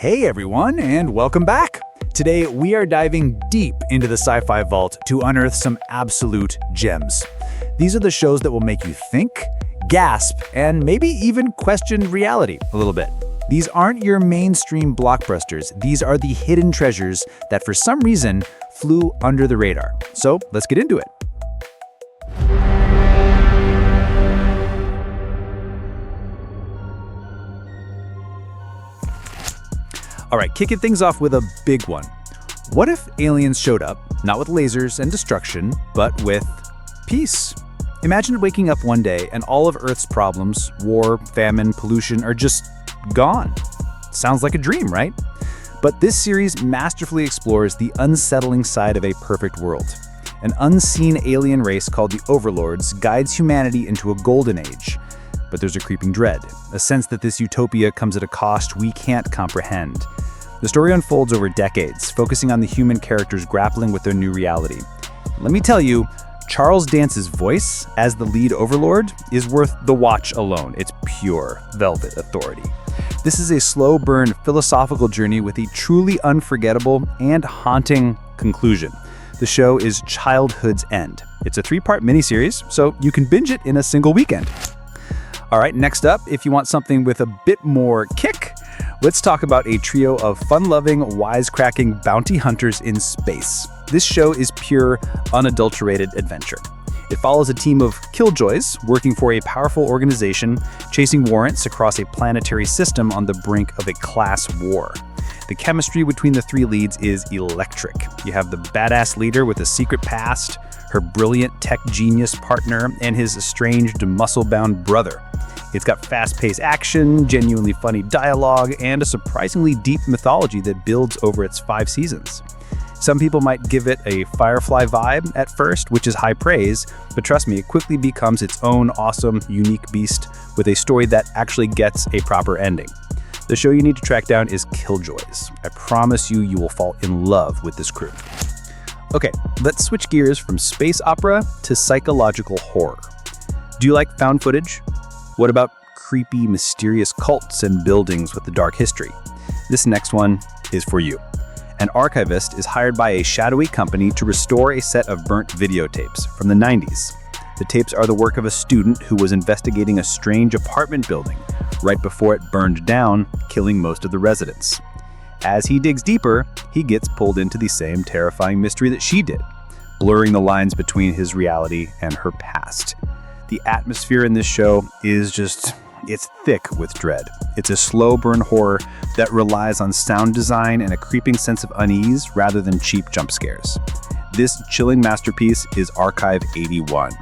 Hey everyone, and welcome back. Today we are diving deep into the Sci-Fi vault to unearth some absolute gems. These are the shows that will make you think, gasp, and maybe even question reality a little bit. These aren't your mainstream blockbusters. These are the hidden treasures that for some reason flew under the radar. So let's get into it. All right, kicking things off with a big one. What if aliens showed up, not with lasers and destruction, but with peace? Imagine waking up one day and all of Earth's problems, war, famine, pollution, are just gone. Sounds like a dream, right? But this series masterfully explores the unsettling side of a perfect world. An unseen alien race called the Overlords guides humanity into a golden age. But there's a creeping dread, a sense that this utopia comes at a cost we can't comprehend. The story unfolds over decades, focusing on the human characters grappling with their new reality. Let me tell you, Charles Dance's voice as the lead overlord is worth the watch alone. It's pure velvet authority. This is a slow burn philosophical journey with a truly unforgettable and haunting conclusion. The show is Childhood's End. It's a 3-part miniseries, so you can binge it in a single weekend. All right, next up, if you want something with a bit more kick, let's talk about a trio of fun-loving, wisecracking bounty hunters in space. This show is pure, unadulterated adventure. It follows a team of killjoys working for a powerful organization, chasing warrants across a planetary system on the brink of a class war. The chemistry between the three leads is electric. You have the badass leader with a secret past, her brilliant tech genius partner, and his estranged, muscle-bound brother. It's got fast-paced action, genuinely funny dialogue, and a surprisingly deep mythology that builds over its 5 seasons. Some people might give it a Firefly vibe at first, which is high praise, but trust me, it quickly becomes its own awesome, unique beast with a story that actually gets a proper ending. The show you need to track down is Killjoys. I promise you will fall in love with this crew. Okay, let's switch gears from space opera to psychological horror. Do you like found footage? What about creepy, mysterious cults and buildings with a dark history? This next one is for you. An archivist is hired by a shadowy company to restore a set of burnt videotapes from the 90s. The tapes are the work of a student who was investigating a strange apartment building right before it burned down, killing most of the residents. As he digs deeper, he gets pulled into the same terrifying mystery that she did, blurring the lines between his reality and her past. The atmosphere in this show is it's thick with dread. It's a slow burn horror that relies on sound design and a creeping sense of unease rather than cheap jump scares. This chilling masterpiece is Archive 81.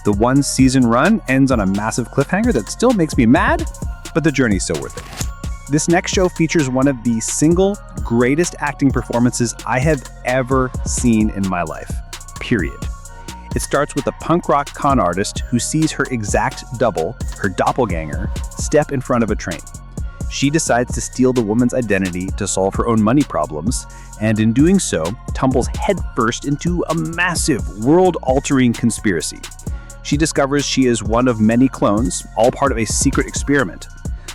The 1-season run ends on a massive cliffhanger that still makes me mad, but the journey's so worth it. This next show features one of the single greatest acting performances I have ever seen in my life, period. It starts with a punk rock con artist who sees her exact double, her doppelganger, step in front of a train. She decides to steal the woman's identity to solve her own money problems, and in doing so, tumbles headfirst into a massive, world-altering conspiracy. She discovers she is one of many clones, all part of a secret experiment.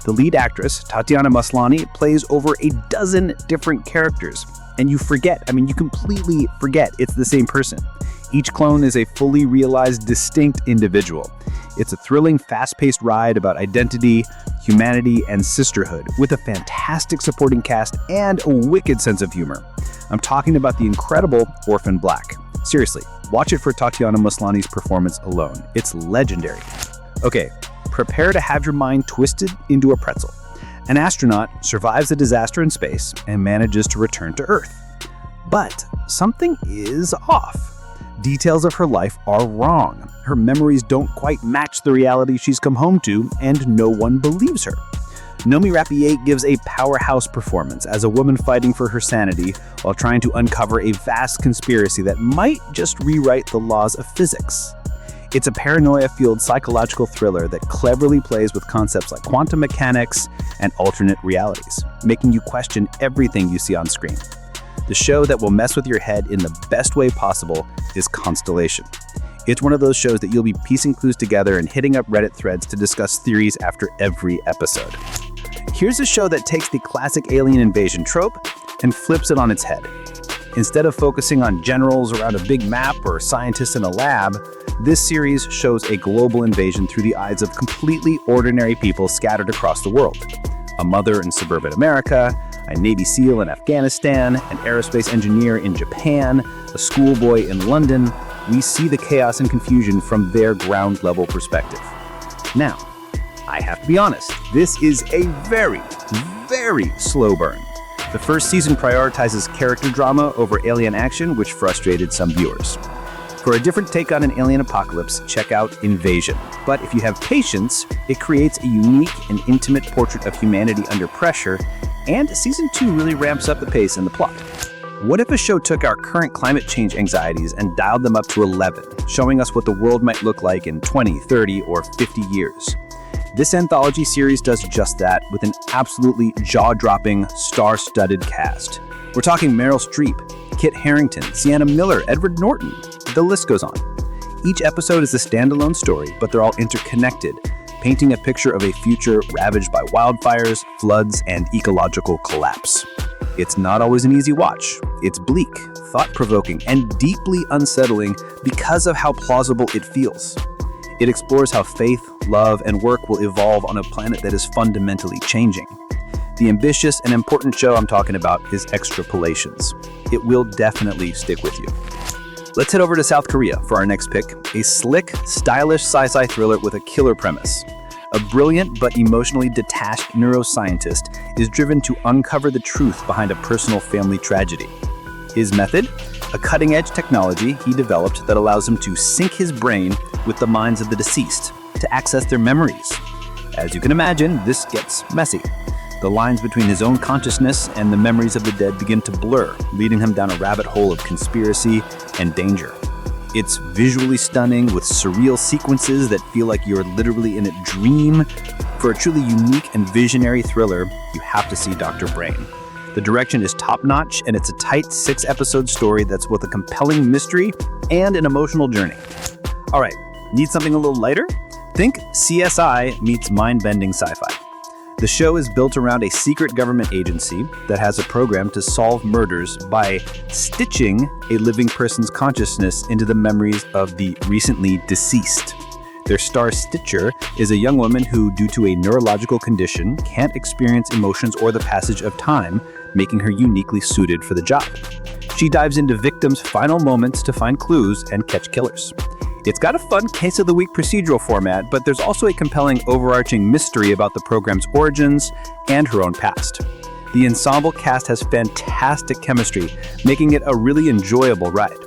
The lead actress, Tatiana Maslany, plays over a dozen different characters, and you completely forget it's the same person. Each clone is a fully realized, distinct individual. It's a thrilling, fast-paced ride about identity, humanity, and sisterhood, with a fantastic supporting cast and a wicked sense of humor. I'm talking about the incredible Orphan Black. Seriously, watch it for Tatiana Maslany's performance alone. It's legendary. Okay, prepare to have your mind twisted into a pretzel. An astronaut survives a disaster in space and manages to return to Earth. But something is off. Details of her life are wrong. Her memories don't quite match the reality she's come home to, and no one believes her. Nomi Rapace gives a powerhouse performance as a woman fighting for her sanity while trying to uncover a vast conspiracy that might just rewrite the laws of physics. It's a paranoia-fueled psychological thriller that cleverly plays with concepts like quantum mechanics and alternate realities, making you question everything you see on screen. The show that will mess with your head in the best way possible is Constellation. It's one of those shows that you'll be piecing clues together and hitting up Reddit threads to discuss theories after every episode. Here's a show that takes the classic alien invasion trope and flips it on its head. Instead of focusing on generals around a big map or scientists in a lab, this series shows a global invasion through the eyes of completely ordinary people scattered across the world. A mother in suburban America, a Navy SEAL in Afghanistan, an aerospace engineer in Japan, a schoolboy in London. We see the chaos and confusion from their ground-level perspective. Now, I have to be honest, this is a very, very slow burn. The first season prioritizes character drama over alien action, which frustrated some viewers. For a different take on an alien apocalypse, check out Invasion. But if you have patience, it creates a unique and intimate portrait of humanity under pressure, and Season 2 really ramps up the pace and the plot. What if a show took our current climate change anxieties and dialed them up to 11, showing us what the world might look like in 20, 30, or 50 years? This anthology series does just that, with an absolutely jaw-dropping, star-studded cast. We're talking Meryl Streep, Kit Harington, Sienna Miller, Edward Norton. The list goes on. Each episode is a standalone story, but they're all interconnected, painting a picture of a future ravaged by wildfires, floods, and ecological collapse. It's not always an easy watch. It's bleak, thought-provoking, and deeply unsettling because of how plausible it feels. It explores how faith, love, and work will evolve on a planet that is fundamentally changing. The ambitious and important show I'm talking about is Extrapolations. It will definitely stick with you. Let's head over to South Korea for our next pick, a slick, stylish sci-fi thriller with a killer premise. A brilliant but emotionally detached neuroscientist is driven to uncover the truth behind a personal family tragedy. His method? A cutting-edge technology he developed that allows him to sync his brain with the minds of the deceased to access their memories. As you can imagine, this gets messy. The lines between his own consciousness and the memories of the dead begin to blur, leading him down a rabbit hole of conspiracy and danger. It's visually stunning with surreal sequences that feel like you're literally in a dream. For a truly unique and visionary thriller, you have to see Dr. Brain. The direction is top-notch, and it's a tight 6-episode story that's both a compelling mystery and an emotional journey. All right, need something a little lighter? Think CSI meets mind-bending sci-fi. The show is built around a secret government agency that has a program to solve murders by stitching a living person's consciousness into the memories of the recently deceased. Their star Stitcher is a young woman who, due to a neurological condition, can't experience emotions or the passage of time, making her uniquely suited for the job. She dives into victims' final moments to find clues and catch killers. It's got a fun Case of the Week procedural format, but there's also a compelling overarching mystery about the program's origins and her own past. The ensemble cast has fantastic chemistry, making it a really enjoyable ride.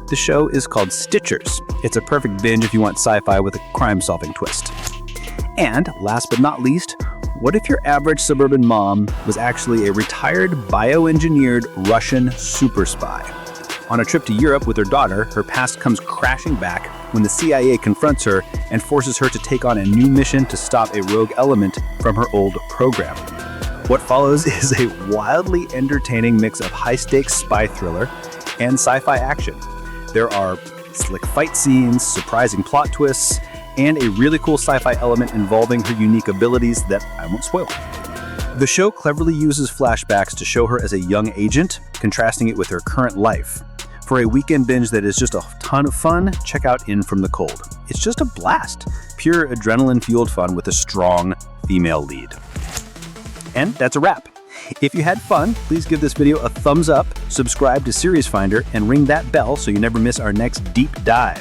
The show is called Stitchers. It's a perfect binge if you want sci-fi with a crime-solving twist. And last but not least, what if your average suburban mom was actually a retired bioengineered Russian super spy? On a trip to Europe with her daughter, her past comes crashing back when the CIA confronts her and forces her to take on a new mission to stop a rogue element from her old program. What follows is a wildly entertaining mix of high-stakes spy thriller and sci-fi action. There are slick fight scenes, surprising plot twists, and a really cool sci-fi element involving her unique abilities that I won't spoil. The show cleverly uses flashbacks to show her as a young agent, contrasting it with her current life. For a weekend binge that is just a ton of fun, check out In From the Cold. It's just a blast. Pure adrenaline-fueled fun with a strong female lead. And that's a wrap. If you had fun, please give this video a thumbs up, subscribe to Series Finder, and ring that bell so you never miss our next deep dive.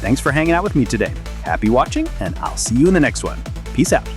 Thanks for hanging out with me today. Happy watching, and I'll see you in the next one. Peace out.